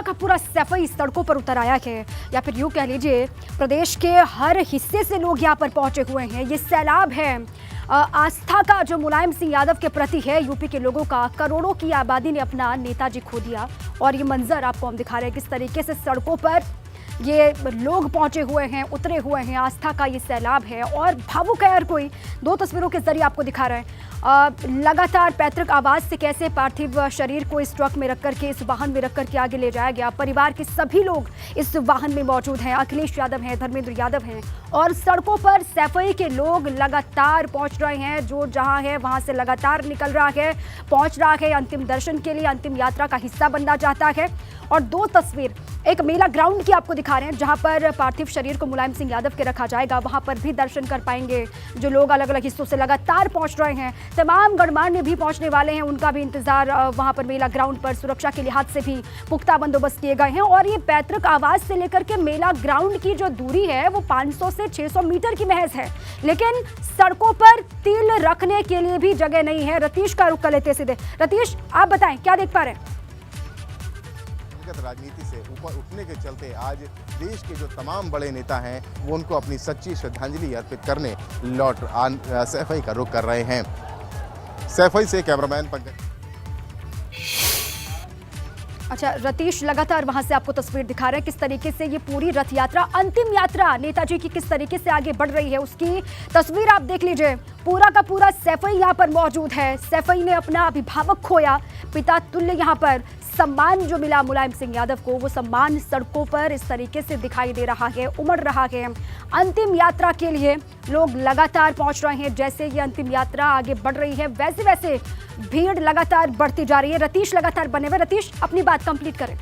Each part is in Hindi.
का पूरा सैफई सड़कों पर उतर आया है, या फिर यूँ कह लीजिए प्रदेश के हर हिस्से से लोग यहाँ पर पहुंचे हुए हैं। ये सैलाब है आस्था का जो मुलायम सिंह यादव के प्रति है यूपी के लोगों का। करोड़ों की आबादी ने अपना नेताजी खो दिया और ये मंजर आपको हम दिखा रहे हैं किस तरीके से सड़कों पर ये लोग पहुंचे हुए हैं, उतरे हुए हैं। आस्था का ये सैलाब है और भावुक है हर कोई। दो तस्वीरों के जरिए आपको दिखा रहे हैं लगातार पैतृक आवास से कैसे पार्थिव शरीर को इस ट्रक में रख करके, इस वाहन में रख करके आगे ले जाया गया। परिवार के सभी लोग इस वाहन में मौजूद हैं। अखिलेश यादव हैं, धर्मेंद्र यादव हैं और सड़कों पर सैफई के लोग लगातार पहुंच रहे हैं। जो जहां है वहां से लगातार निकल रहा है, पहुंच रहा है अंतिम दर्शन के लिए, अंतिम यात्रा का हिस्सा बनना चाहता है। और दो तस्वीर एक मेला ग्राउंड की आपको दिखा रहे हैं जहां पर पार्थिव शरीर को मुलायम सिंह यादव के रखा जाएगा। वहां पर भी दर्शन कर पाएंगे जो लोग अलग अलग हिस्सों से लगातार पहुंच रहे हैं। तमाम गणमान्य भी पहुंचने वाले हैं, उनका भी इंतजार वहां पर मेला ग्राउंड पर। सुरक्षा के लिहाज से भी पुख्ता बंदोबस्त किए गए हैं। और ये पैतृक आवास से लेकर के मेला ग्राउंड की जो दूरी है वो 500 से 600 मीटर की महज है, लेकिन सड़कों पर तिल रखने के लिए भी जगह नहीं है। रतीश का रुख कर लेते सीधे। रतीश, आप बताएं क्या देख पा रहे हैं? राजनीति से ऊपर उठने के चलते आज देश के जो तमाम बड़े नेता हैं वो उनको अपनी सच्ची श्रद्धांजलि अर्पित करने सैफई का रुख कर रहे हैं। सैफई से कैमरामैन पंकज। अच्छा रतीश, लगातार वहां से आपको तस्वीर दिखा रहे हैं किस तरीके से ये पूरी रथ यात्रा, अंतिम यात्रा नेताजी की किस तरीके से आगे बढ़ रही है, उसकी तस्वीर आप देख लीजिए। पूरा का पूरा सैफई यहाँ पर मौजूद है। सैफई ने अपना अभिभावक खोया, पिता तुल्य यहाँ पर सम्मान जो मिला मुलायम सिंह यादव को, वो सम्मान सड़कों पर इस तरीके से दिखाई दे रहा है, उमड़ रहा है। अंतिम यात्रा के लिए लोग लगातार पहुंच रहे हैं। जैसे ये अंतिम यात्रा आगे बढ़ रही है वैसे वैसे भीड़ लगातार बढ़ती जा रही है। रतीश लगातार बने हुए। रतीश, अपनी बात कंप्लीट करें।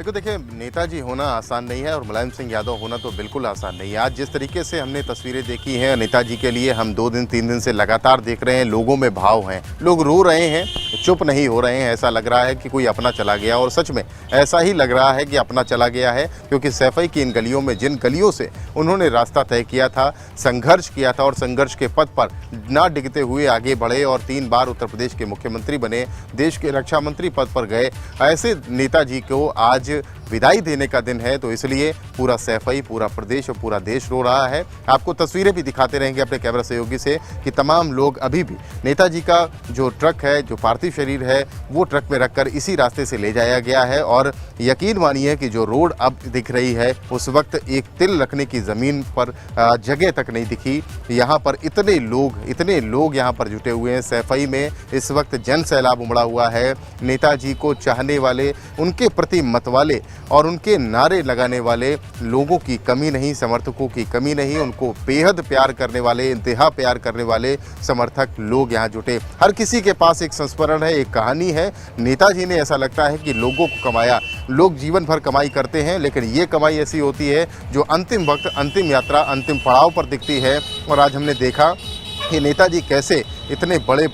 देखिए नेताजी होना आसान नहीं है और मुलायम सिंह यादव होना तो बिल्कुल आसान नहीं है। आज जिस तरीके से हमने तस्वीरें देखी हैं नेताजी के लिए, हम 2 दिन 3 दिन से लगातार देख रहे हैं, लोगों में भाव हैं, लोग रो रहे हैं, चुप नहीं हो रहे हैं। ऐसा लग रहा है कि कोई अपना चला गया और सच में ऐसा ही लग रहा है कि अपना चला गया है, क्योंकि सैफई की इन गलियों में, जिन गलियों से उन्होंने रास्ता तय किया था, संघर्ष किया था और संघर्ष के पथ पर ना डिगते हुए आगे बढ़े और 3 बार उत्तर प्रदेश के मुख्यमंत्री बने, देश के रक्षा मंत्री पद पर गए, ऐसे नेताजी को आज विदाई देने का दिन है। तो इसलिए पूरा सैफई, पूरा प्रदेश और पूरा देश रो रहा है। आपको तस्वीरें भी दिखाते रहेंगे अपने कैमरा सहयोगी से कि तमाम लोग अभी भी नेताजी का जो ट्रक है, जो पार्थिव शरीर है, वो ट्रक में रखकर इसी रास्ते से ले जाया गया है। और यकीन मानिए कि जो रोड अब दिख रही है उस वक्त एक तिल रखने की ज़मीन पर जगह तक नहीं दिखी। यहाँ पर इतने लोग यहाँ पर जुटे हुए हैं। सैफई में इस वक्त जन सैलाब उमड़ा हुआ है। नेताजी को चाहने वाले, उनके प्रति मत वाले और उनके नारे लगाने वाले लोगों की कमी नहीं, समर्थकों की कमी नहीं। उनको बेहद प्यार करने वाले, इंतहा प्यार करने वाले समर्थक लोग यहाँ जुटे। हर किसी के पास एक संस्मरण है, एक कहानी है। नेताजी ने, ऐसा लगता है कि लोगों को कमाया। लोग जीवन भर कमाई करते हैं, लेकिन ये कमाई ऐसी होती है जो अंतिम वक्त, अंतिम यात्रा, अंतिम पड़ाव पर दिखती है। और आज हमने देखा कि नेताजी कैसे इतने बड़े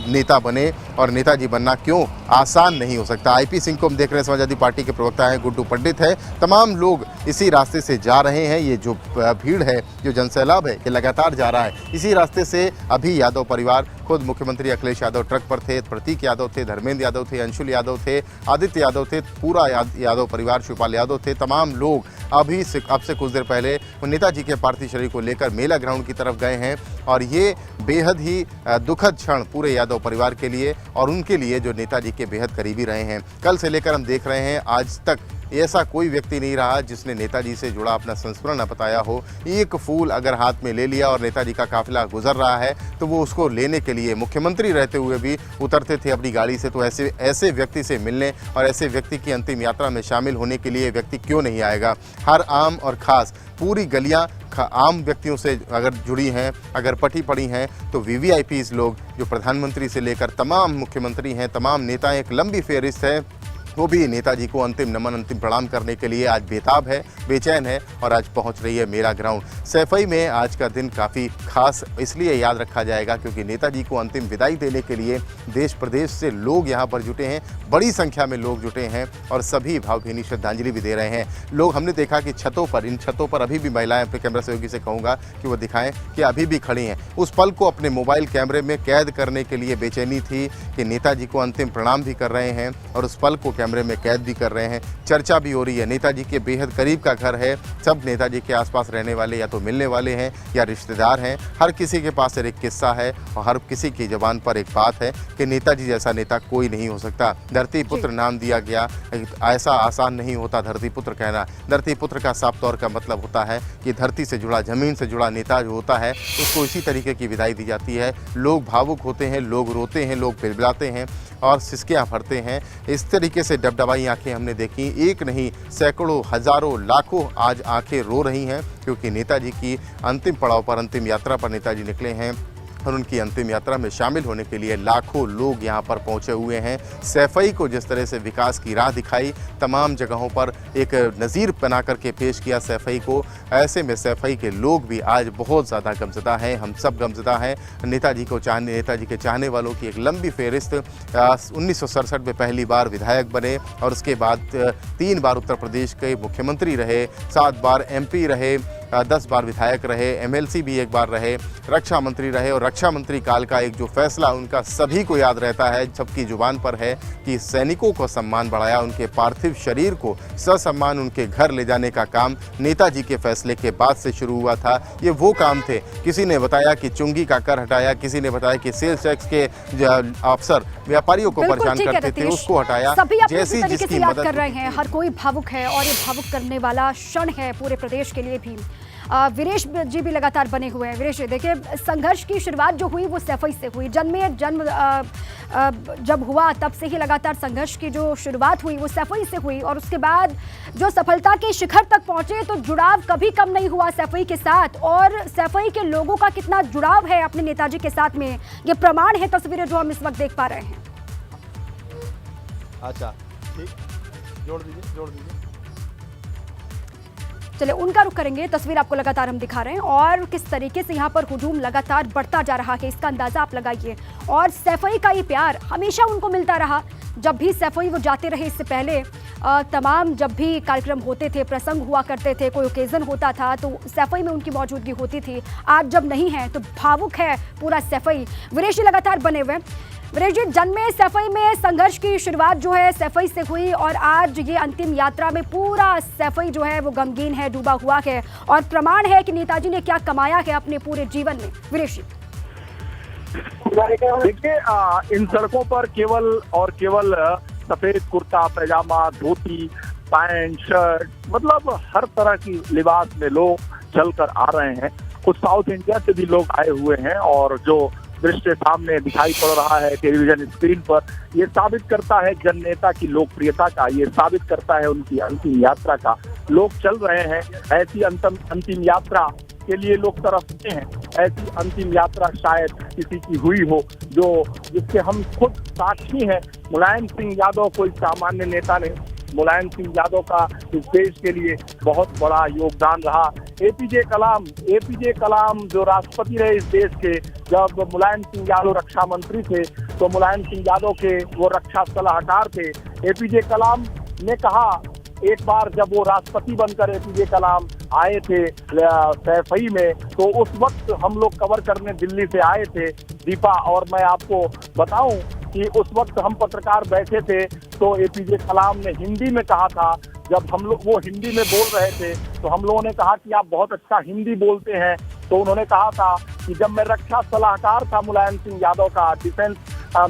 नेता बने और नेताजी बनना क्यों आसान नहीं हो सकता। आईपी सिंह को हम देख रहे हैं, समाजवादी पार्टी के प्रवक्ता हैं, गुड्डू पंडित है, तमाम लोग इसी रास्ते से जा रहे हैं। ये जो भीड़ है, जो जनसैलाब है, ये लगातार जा रहा है इसी रास्ते से। अभी यादव परिवार, खुद मुख्यमंत्री अखिलेश यादव ट्रक पर थे, प्रतीक यादव थे, धर्मेंद्र यादव थे, अंशुल यादव थे, आदित्य यादव थे, पूरा यादव परिवार, शिवपाल यादव थे, तमाम लोग अब से कुछ देर पहले नेताजी के पार्थिव शरीर को लेकर मेला ग्राउंड की तरफ गए हैं। और ये बेहद ही दुखद क्षण पूरे यादव परिवार के लिए और उनके लिए जो नेताजी के बेहद करीबी रहे हैं। कल से लेकर हम देख रहे हैं, आज तक ऐसा कोई व्यक्ति नहीं रहा जिसने नेताजी से जुड़ा अपना संस्मरण न बताया हो। एक फूल अगर हाथ में ले लिया और नेताजी का काफिला गुजर रहा है तो वो उसको लेने के लिए मुख्यमंत्री रहते हुए भी उतरते थे अपनी गाड़ी से। तो ऐसे व्यक्ति से मिलने और ऐसे व्यक्ति की अंतिम यात्रा में शामिल होने के लिए व्यक्ति क्यों नहीं आएगा। हर आम और खास पूरी गलियां आम व्यक्तियों से अगर जुड़ी हैं, अगर पटी पड़ी हैं, तो वीवीआईपीज लोग जो प्रधानमंत्री से लेकर तमाम मुख्यमंत्री हैं, तमाम नेता, एक लंबी फेहरिस्त है वो भी नेताजी को अंतिम नमन, अंतिम प्रणाम करने के लिए आज बेताब है, बेचैन है और आज पहुंच रही है मेला ग्राउंड। सैफई में आज का दिन काफ़ी खास इसलिए याद रखा जाएगा क्योंकि नेताजी को अंतिम विदाई देने के लिए देश प्रदेश से लोग यहां पर जुटे हैं, बड़ी संख्या में लोग जुटे हैं और सभी भावभीनी श्रद्धांजलि भी दे रहे हैं। लोग, हमने देखा कि इन छतों पर अभी भी महिलाएं, अपने कैमरा सहयोगी से कहूँगा कि वो दिखाएं कि अभी भी खड़ी हैं। उस पल को अपने मोबाइल कैमरे में कैद करने के लिए बेचैनी थी कि नेताजी को अंतिम प्रणाम भी कर रहे हैं और उस पल को कैमरे में कैद भी कर रहे हैं। चर्चा भी हो रही है, नेताजी के बेहद करीब का घर है, सब नेताजी के आसपास रहने वाले या तो मिलने वाले हैं या रिश्तेदार हैं। हर किसी के पास एक किस्सा है और हर किसी की ज़बान पर एक बात है कि नेताजी जैसा नेता कोई नहीं हो सकता। धरती पुत्र नाम दिया गया, ऐसा आसान नहीं होता धरती पुत्र कहना। धरती पुत्र का साफ तौर का मतलब होता है कि धरती से जुड़ा, ज़मीन से जुड़ा नेता जो होता है उसको इसी तरीके की विदाई दी जाती है। लोग भावुक होते हैं, लोग रोते हैं, लोग बिलबिलाते हैं और सिसकियाँ भरते हैं। इस तरीके से डबडबाई आंखें हमने देखी, एक नहीं सैकड़ों, हजारों, लाखों आज आंखें रो रही हैं क्योंकि नेताजी की अंतिम पड़ाव पर, अंतिम यात्रा पर नेताजी निकले हैं और उनकी अंतिम यात्रा में शामिल होने के लिए लाखों लोग यहाँ पर पहुँचे हुए हैं। सैफई को जिस तरह से विकास की राह दिखाई, तमाम जगहों पर एक नज़ीर बना करके पेश किया सैफई को, ऐसे में सैफई के लोग भी आज बहुत ज़्यादा गमज़दा हैं। हम सब गमज़दा हैं। नेताजी के चाहने वालों की एक लंबी फहरिस्त। 1967 में पहली बार विधायक बने और उसके बाद 3 बार उत्तर प्रदेश के मुख्यमंत्री रहे, 7 बार MP रहे, 10 बार विधायक रहे, MLC भी एक बार रहे, रक्षा मंत्री रहे और रक्षा मंत्री काल का एक जो फैसला उनका सभी को याद रहता है, सबकी जुबान पर है कि सैनिकों को सम्मान बढ़ाया, उनके पार्थिव शरीर को ससम्मान उनके घर ले जाने का काम नेताजी के फैसले के बाद से शुरू हुआ था। ये वो काम थे, किसी ने बताया कि चुंगी का कर हटाया, किसी ने बताया कि सेल्स टैक्स के अफसर व्यापारियों को परेशान करते थे उसको हटाया। जैसी जिसकी मदद कर रहे हैं, हर कोई भावुक है और ये भावुक करने वाला क्षण है पूरे प्रदेश के लिए भी। वीरेश जी भी लगातार बने हुए हैं। वीरेश, देखिए, संघर्ष की शुरुआत जो हुई वो सैफई से हुई। जन्म जब हुआ तब से ही लगातार संघर्ष की जो शुरुआत हुई वो सैफई से हुई और उसके बाद जो सफलता के शिखर तक पहुंचे तो जुड़ाव कभी कम नहीं हुआ सैफई के साथ। और सैफई के लोगों का कितना जुड़ाव है अपने नेताजी के साथ में, ये प्रमाण है तस्वीरें जो हम इस वक्त देख पा रहे हैं। अच्छा, ठीक, जोड़ दीजिए। चलिए, उनका रुख करेंगे। तस्वीर आपको लगातार हम दिखा रहे हैं और किस तरीके से यहाँ पर हुजूम लगातार बढ़ता जा रहा है इसका अंदाजा आप लगाइए। और सैफई का ये प्यार हमेशा उनको मिलता रहा। जब भी सैफई वो जाते रहे, इससे पहले तमाम जब भी कार्यक्रम होते थे, प्रसंग हुआ करते थे, कोई ओकेजन होता था तो सैफई में उनकी मौजूदगी होती थी। आज जब नहीं है तो भावुक है पूरा सैफई। वीरेश जी लगातार बने हुए हैं। वीरेश जी, जन्मे सैफई में संघर्ष की शुरुआत जो है सैफई से हुई और आज ये अंतिम यात्रा में पूरा सैफई जो है वो गमगीन है, डूबा हुआ है और प्रमाण है कि नेताजी ने क्या कमाया है अपने पूरे जीवन में। वीरेश जी, देखिए, इन सड़कों पर केवल सफेद कुर्ता पैजामा, धोती, पैंट, शर्ट, मतलब हर तरह की लिबास में लोग चलकर आ रहे हैं। कुछ साउथ इंडिया से भी लोग आए हुए हैं और जो दृश्य सामने दिखाई पड़ रहा है टेलीविजन स्क्रीन पर, ये साबित करता है जननेता की लोकप्रियता का, ये साबित करता है उनकी अंतिम यात्रा का। लोग चल रहे हैं, ऐसी अंतिम यात्रा के लिए लोग तरसते हैं। ऐसी अंतिम यात्रा शायद किसी की हुई हो जिसके हम खुद साक्षी हैं। मुलायम सिंह यादव कोई सामान्य नेता नहीं, मुलायम सिंह यादव का इस देश के लिए बहुत बड़ा योगदान रहा। एपीजे कलाम जो राष्ट्रपति रहे इस देश के, जब मुलायम सिंह यादव रक्षा मंत्री थे तो मुलायम सिंह यादव के वो रक्षा सलाहकार थे। एपीजे कलाम ने कहा, एक बार जब वो राष्ट्रपति बनकर एपीजे कलाम आए थे सैफई में, तो उस वक्त हम लोग कवर करने दिल्ली से आए थे दीपा, और मैं आपको बताऊं कि उस वक्त हम पत्रकार बैठे थे तो एपीजे कलाम ने हिंदी में कहा था, जब हम लोग वो हिंदी में बोल रहे थे तो हम लोगों ने कहा कि आप बहुत अच्छा हिंदी बोलते हैं। तो उन्होंने कहा था कि जब मैं रक्षा सलाहकार था मुलायम सिंह यादव का, डिफेंस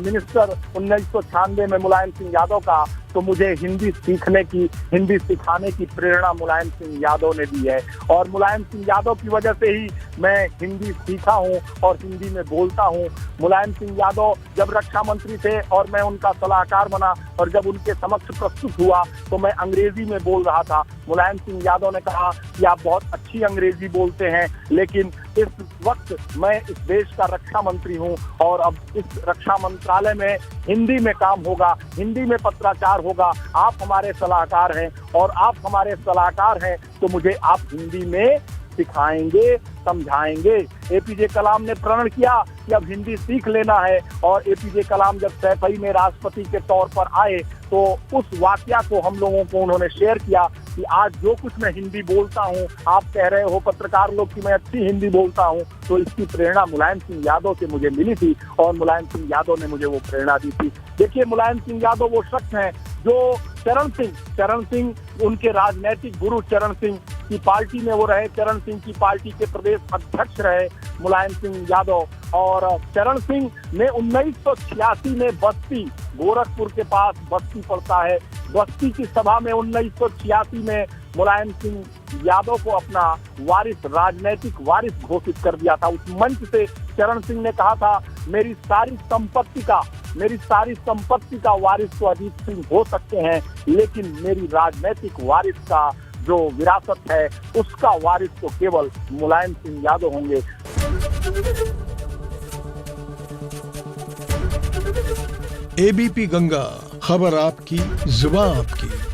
मिनिस्टर 1996 में मुलायम सिंह यादव का, तो मुझे हिंदी सिखाने की प्रेरणा मुलायम सिंह यादव ने दी है और मुलायम सिंह यादव की वजह से ही मैं हिंदी सीखा हूं और हिंदी में बोलता हूं। मुलायम सिंह यादव जब रक्षा मंत्री थे और मैं उनका सलाहकार बना और जब उनके समक्ष प्रस्तुत हुआ तो मैं अंग्रेजी में बोल रहा था। मुलायम सिंह यादव ने कहा कि आप बहुत अच्छी अंग्रेजी बोलते हैं, लेकिन इस वक्त मैं इस देश का रक्षा मंत्री हूं और अब इस रक्षा मंत्रालय में हिंदी में काम होगा, हिंदी में पत्राचार होगा। आप हमारे सलाहकार हैं और आप हमारे सलाहकार हैं तो मुझे आप हिंदी में सिखाएंगे, समझाएंगे। एपीजे कलाम ने प्रण किया कि अब हिंदी सीख लेना है और एपीजे कलाम जब सैफई में राष्ट्रपति के तौर पर आए तो उस वाकया को हम लोगों को उन्होंने शेयर किया कि आज जो कुछ मैं हिंदी बोलता हूं, आप कह रहे हो पत्रकार लोग कि मैं अच्छी हिंदी बोलता हूं, तो इसकी प्रेरणा मुलायम सिंह यादव से मुझे मिली थी और मुलायम सिंह यादव ने मुझे वो प्रेरणा दी थी। देखिए, मुलायम सिंह यादव वो शख्स हैं जो चरण सिंह उनके राजनीतिक गुरु चरण सिंह की पार्टी में वो रहे, चरण सिंह की पार्टी के प्रदेश अध्यक्ष रहे मुलायम सिंह यादव। और चरण सिंह ने 1986 में बस्ती, गोरखपुर के पास बस्ती पड़ता है, बस्ती की सभा में 1986 में मुलायम सिंह यादव को अपना वारिस, राजनीतिक वारिस घोषित कर दिया था। उस मंच से चरण सिंह ने कहा था, मेरी सारी संपत्ति का वारिस तो अजीत सिंह हो सकते हैं, लेकिन मेरी राजनीतिक वारिस का जो विरासत है उसका वारिस तो केवल मुलायम सिंह यादव होंगे। एबीपी गंगा, खबर आपकी, जुबान आपकी।